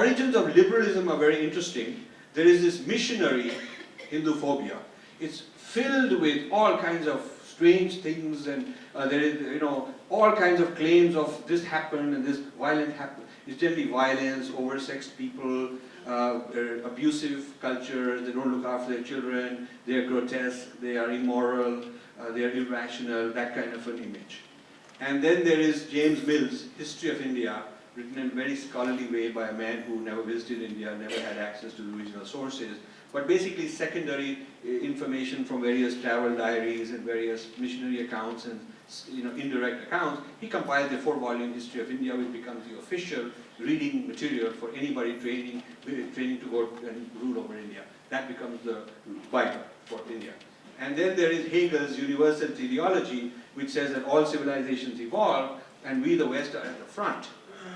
origins of liberalism are very interesting. There is this missionary Hindu phobia. It's filled with all kinds of strange things, and there is, you know, all kinds of claims of this happened and this violent happened. It's generally violence, oversexed people, abusive culture, they don't look after their children, they are grotesque, they are immoral, they are irrational, that kind of an image. And then there is James Mill's History of India, written in a very scholarly way by a man who never visited India, never had access to the original sources, but basically secondary information from various travel diaries and various missionary accounts and, you know, indirect accounts. He compiled a 4-volume History of India, which becomes the official reading material for anybody training to go and rule over India. That becomes the Bible for India. And then there is Hegel's Universal Teleology, which says that all civilizations evolve and we, the West, are at the front.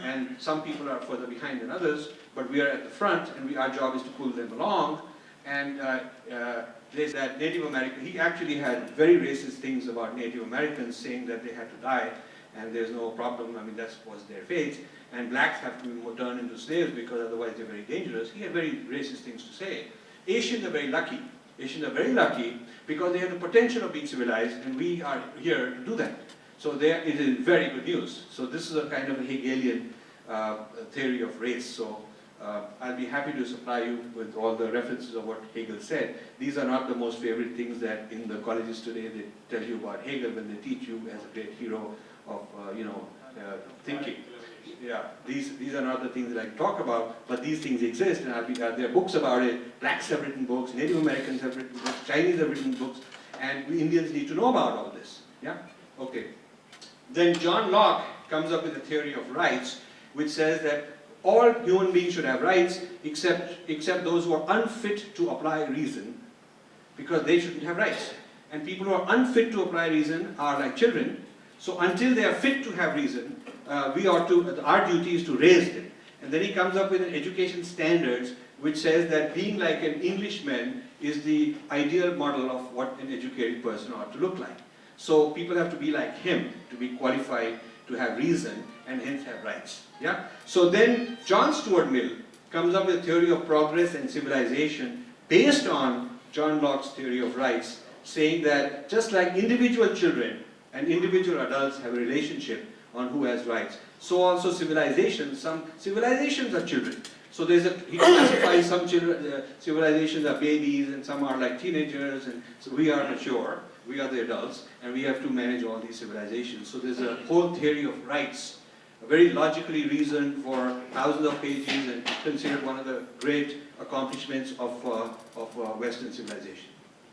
And some people are further behind than others, but we are at the front, and our job is to pull them along. And there's that Native American, he actually had very racist things about Native Americans, saying that they had to die, and there's no problem, I mean, that was their fate. And blacks have to be turned into slaves because otherwise they're very dangerous. He had very racist things to say. Asians are very lucky. Asians are very lucky because they have the potential of being civilized, and we are here to do that. So there it is very good news. So this is a kind of a Hegelian theory of race. So I'll be happy to supply you with all the references of what Hegel said. These are not the most favorite things that in the colleges today they tell you about Hegel when they teach you as a great hero of thinking. Yeah, these are not the things that I talk about, but these things exist, and there are books about it. Blacks have written books, Native Americans have written books, Chinese have written books, and we Indians need to know about all this. Yeah? Okay. Then John Locke comes up with a theory of rights, which says that all human beings should have rights except those who are unfit to apply reason, because they shouldn't have rights. And people who are unfit to apply reason are like children, so until they are fit to have reason, our duty is to raise them. And then he comes up with an education standards which says that being like an Englishman is the ideal model of what an educated person ought to look like. So people have to be like him to be qualified to have reason and hence have rights. Yeah? So then John Stuart Mill comes up with a theory of progress and civilization based on John Locke's theory of rights, saying that just like individual children and individual adults have a relationship on who has rights, so also civilizations, some civilizations are children. So he classifies some civilizations are babies and some are like teenagers, and so we are mature, we are the adults, and we have to manage all these civilizations. So there's a whole theory of rights, very logically reasoned for thousands of pages and considered one of the great accomplishments of Western civilization.